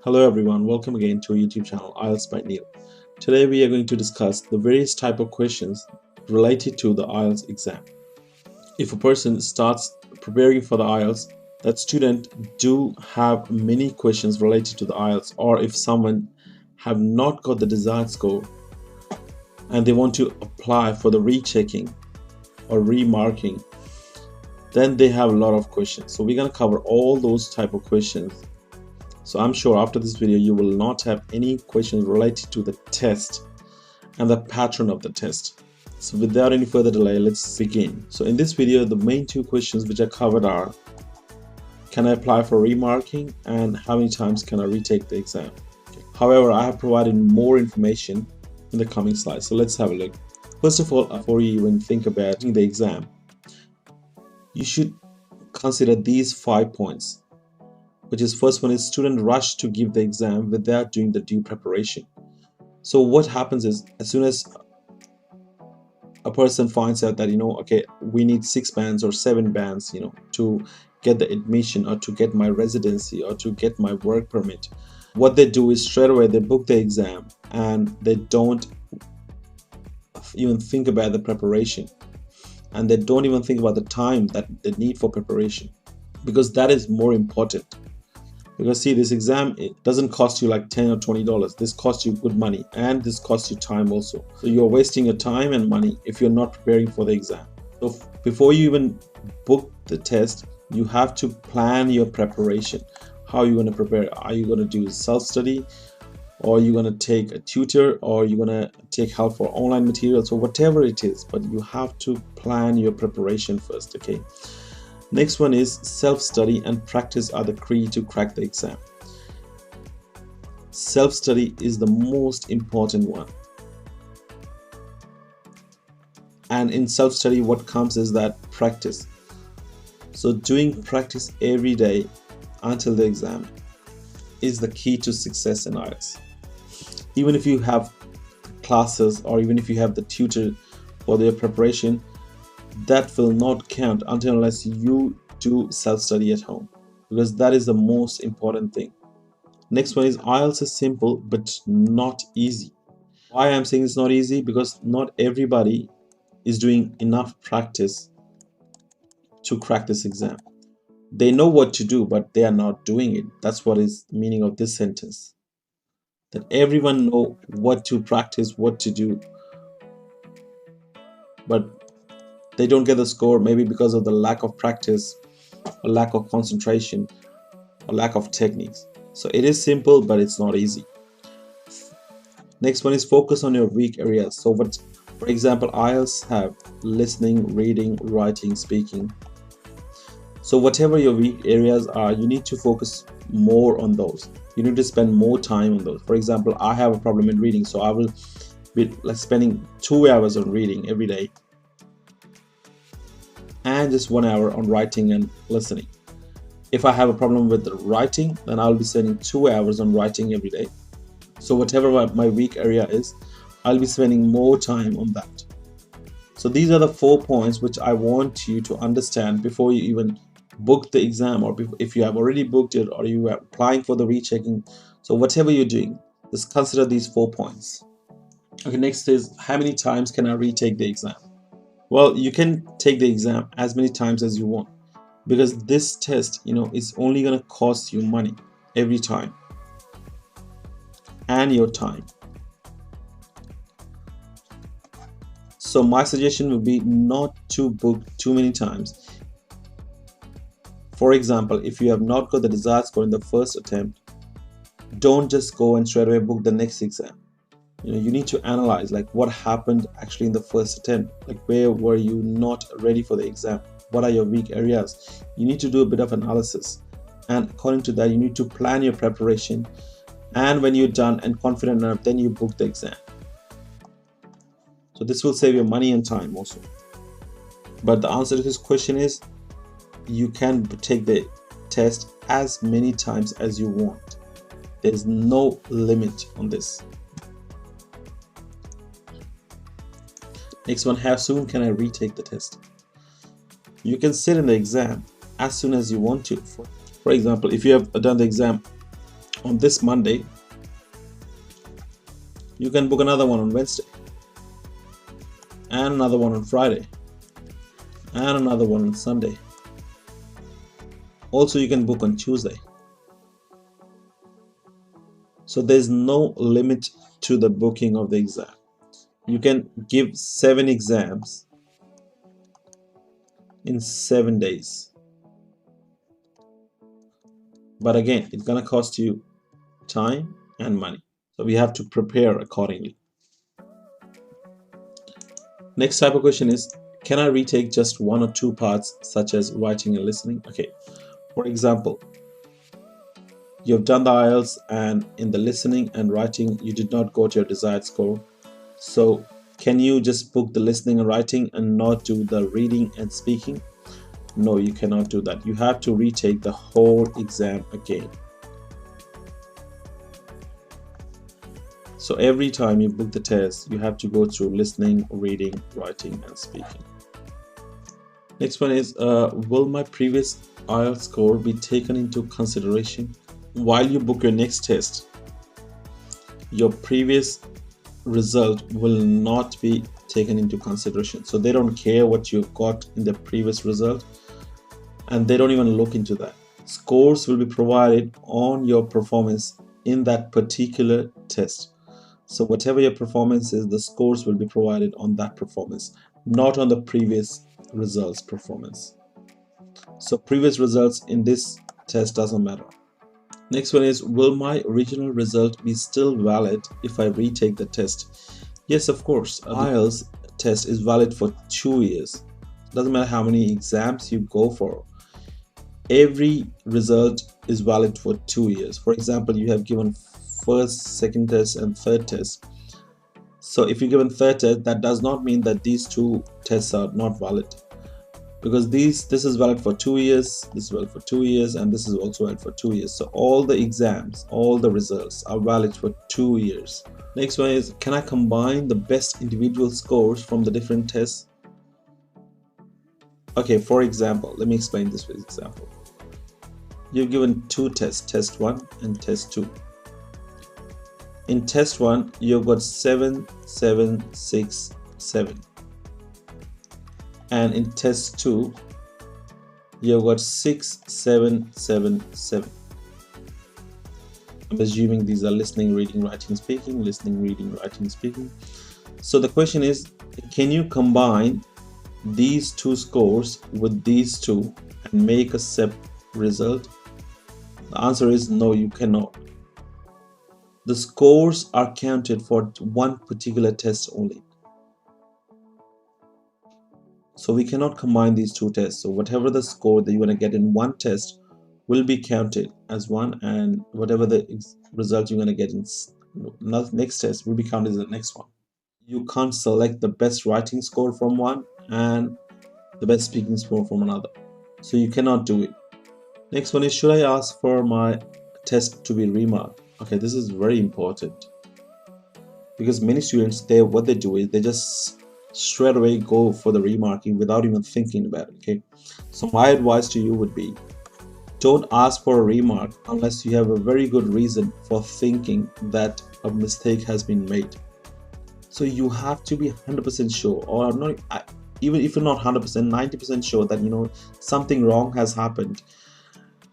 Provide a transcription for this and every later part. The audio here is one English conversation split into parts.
Hello everyone, welcome again to our YouTube channel IELTS by Neil. Today we are going to discuss the various type of questions related to the IELTS exam. If a person starts preparing for the IELTS, that student do have many questions related to the IELTS, or if someone have not got the desired score and they want to apply for the rechecking or remarking, then they have a lot of questions. So we're going to cover all those type of questions. So I'm sure after this video you will not have any questions related to the test and the pattern of the test. So without any further delay, let's begin. So in this video, the main two questions which are covered are: can I apply for remarking, and how many times can I retake the exam? However, I have provided more information in the coming slides. So let's have a look. First of all, before you even think about the exam, you should consider these 5 points. Which is, first one is student rush to give the exam without doing the due preparation. So what happens is, as soon as a person finds out that, okay, we need 6 bands or 7 bands, to get the admission or to get my residency or to get my work permit, what they do is straight away they book the exam and they don't even think about the preparation, and they don't even think about the time that they need for preparation, because that is more important. Because see, this exam, it doesn't cost you like $10 or $20. This costs you good money, and this costs you time also. So you're wasting your time and money if you're not preparing for the exam. So before you even book the test, you have to plan your preparation. How are you going to prepare? Are you going to do self-study, or are you going to take a tutor, or are you going to take help for online materials, or whatever it is? But you have to plan your preparation first, okay? Next one is self-study and practice are the key to crack the exam. Self-study is the most important one. And in self-study, what comes is that practice. So doing practice every day until the exam is the key to success in IELTS. Even if you have classes, or even if you have the tutor for their preparation, that will not count unless you do self-study at home, because that is the most important thing. Next one is IELTS is simple but not easy. Why I'm saying it's not easy? Because not everybody is doing enough practice to crack this exam. They know what to do, but they are not doing it. That's what is the meaning of this sentence. That everyone know what to practice, what to do, but they don't get the score, maybe because of the lack of practice, or lack of concentration, or lack of techniques. So it is simple, but it's not easy. Next one is focus on your weak areas. So for example, IELTS have listening, reading, writing, speaking. So whatever your weak areas are, you need to focus more on those. You need to spend more time on those. For example, I have a problem in reading, so I will be like spending 2 hours on reading every day, and just 1 hour on writing and listening. If I have a problem with the writing, then I'll be spending 2 hours on writing every day. So whatever my weak area is, I'll be spending more time on that. So these are the 4 points which I want you to understand before you even book the exam, or if you have already booked it, or you are applying for the rechecking. So whatever you're doing, just consider these 4 points. Okay, next is, how many times can I retake the exam? Well, you can take the exam as many times as you want, because this test, is only going to cost you money every time and your time. So my suggestion would be not to book too many times. For example, if you have not got the desired score in the first attempt, don't just go and straight away book the next exam. You need to analyze like what happened actually in the first attempt. Like, where were you not ready for the exam? What are your weak areas? You need to do a bit of analysis, and according to that, you need to plan your preparation. And when you're done and confident enough, then you book the exam. So this will save you money and time also. But the answer to this question is, you can take the test as many times as you want. There's no limit on this. Next one, how soon can I retake the test? You can sit in the exam as soon as you want to. For example, if you have done the exam on this Monday, you can book another one on Wednesday, and another one on Friday, and another one on Sunday. Also, you can book on Tuesday. So there's no limit to the booking of the exam. You can give 7 exams in 7 days. But again, it's gonna cost you time and money. So we have to prepare accordingly. Next type of question is, can I retake just 1 or 2 parts such as writing and listening? Okay, for example, you've done the IELTS and in the listening and writing you did not go to your desired score. So can you just book the listening and writing and not do the reading and speaking? No, you cannot do that. You have to retake the whole exam again. So every time you book the test, you have to go through listening, reading, writing, and speaking. Next one is, will my previous IELTS score be taken into consideration while you book your next test? Your previous result will not be taken into consideration. So they don't care what you got in the previous result, and they don't even look into that. Scores will be provided on your performance in that particular test. So whatever your performance is, the scores will be provided on that performance, not on the previous results performance. So previous results in this test doesn't matter. Next one is, will my original result be still valid if I retake the test? Yes, of course. IELTS test is valid for 2 years. Doesn't matter how many exams you go for. Every result is valid for 2 years. For example, you have given first, second test and third test. So if you're given third test, that does not mean that these 2 tests are not valid, because this is valid for 2 years, this is valid for 2 years, and this is also valid for 2 years. So all the exams, all the results are valid for 2 years. Next one is, can I combine the best individual scores from the different tests? Okay, for example, let me explain this with example. You're given 2 tests, test 1 and test 2. In test 1, you've got 7, 7, 6, 7. And in test 2, you've got 6, 7, 7, 7. I'm assuming these are listening, reading, writing, speaking, listening, reading, writing, speaking. So the question is, can you combine these 2 scores with these 2 and make a separate result? The answer is no, you cannot. The scores are counted for one particular test only. So we cannot combine these 2 tests. So whatever the score that you want to get in one test will be counted as one, and whatever the result you're going to get in next test will be counted as the next one. You can't select the best writing score from one and the best speaking score from another. So you cannot do it. Next one is, should I ask for my test to be remarked? Okay, this is very important, because many students, what they do is they just straight away go for the remarking without even thinking about it. Okay, so my advice to you would be, don't ask for a remark unless you have a very good reason for thinking that a mistake has been made. So you have to be 100% sure, or not, even if you're not 100%, 90% sure that something wrong has happened,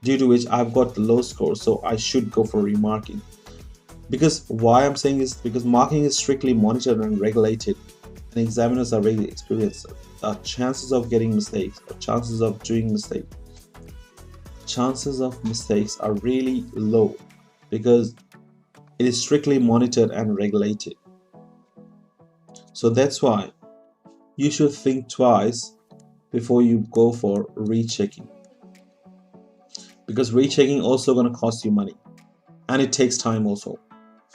due to which I've got the low score, so I should go for remarking. Because why I'm saying is because marking is strictly monitored and regulated, and examiners are really experienced. Chances of getting mistakes, or chances of doing mistakes, chances of mistakes are really low, because it is strictly monitored and regulated. So that's why you should think twice before you go for rechecking, because rechecking also going to cost you money, and it takes time also.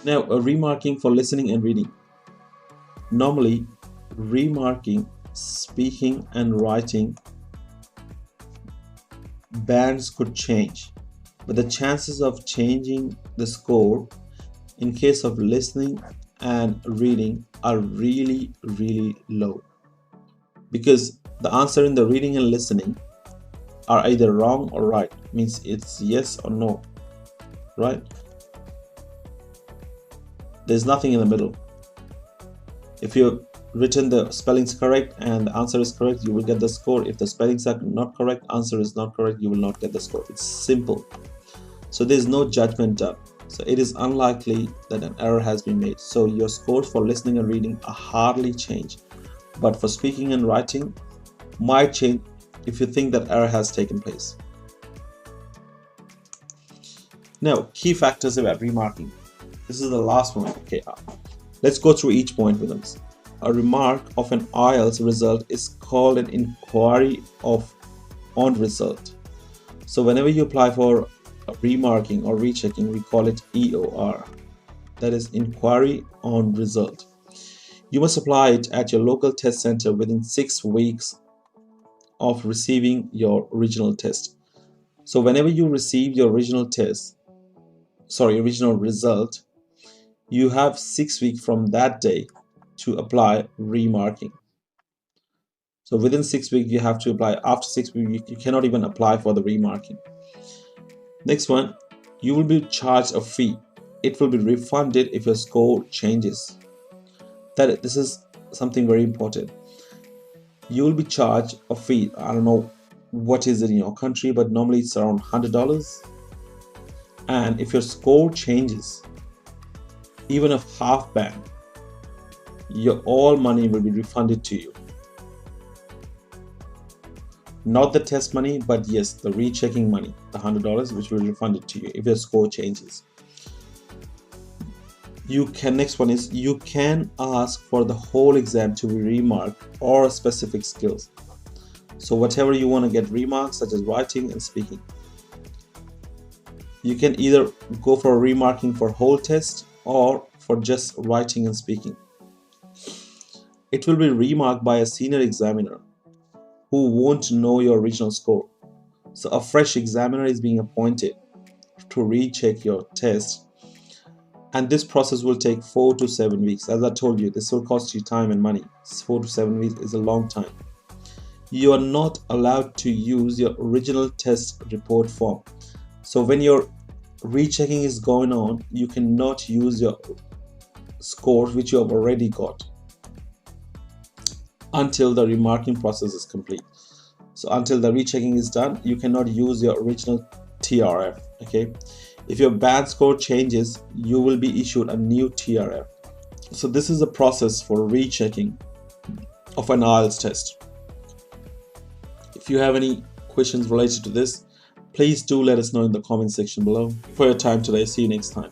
Now, remarking for listening and reading. Normally, remarking, speaking and writing bands could change, but the chances of changing the score in case of listening and reading are really, really low, because the answer in the reading and listening are either wrong or right, means it's yes or no, right? There's nothing in the middle. If you've written the spellings correct and the answer is correct, you will get the score. If the spellings are not correct, answer is not correct, you will not get the score. It's simple. So there's no judgment done. So it is unlikely that an error has been made. So your scores for listening and reading are hardly changed. But for speaking and writing might change if you think that error has taken place. Now, key factors about remarking. This is the last one. Okay, let's go through each point with them. A remark of an IELTS result is called an inquiry on result. So whenever you apply for remarking or rechecking, we call it EOR. That is inquiry on result. You must apply it at your local test center within 6 weeks of receiving your original test. So whenever you receive your original result, you have 6 weeks from that day to apply remarking. So within 6 weeks you have to apply. After 6 weeks you cannot even apply for the remarking. Next one, you will be charged a fee. It will be refunded if your score changes. This is something very important. You will be charged a fee. I don't know what is it in your country, but normally it's around $100. And if your score changes, even a half band, your all money will be refunded to you. Not the test money, but yes, the rechecking money, the $100, which will be refunded to you if your score changes. Next one is you can ask for the whole exam to be remarked or specific skills. So whatever you want to get remarks, such as writing and speaking. You can either go for remarking for whole test or for just writing and speaking. It will be remarked by a senior examiner who won't know your original score. So a fresh examiner is being appointed to recheck your test, and this process will take 4 to 7 weeks. As I told you, this will cost you time and money. 4 to 7 weeks is a long time. You are not allowed to use your original test report form. So when your rechecking is going on, you cannot use your scores which you have already got until the remarking process is complete. So until the rechecking is done, you cannot use your original TRF. Okay, if your band score changes, you will be issued a new TRF. So this is the process for rechecking of an IELTS test. If you have any questions related to this, please do let us know in the comment section below. For your time today, see you next time.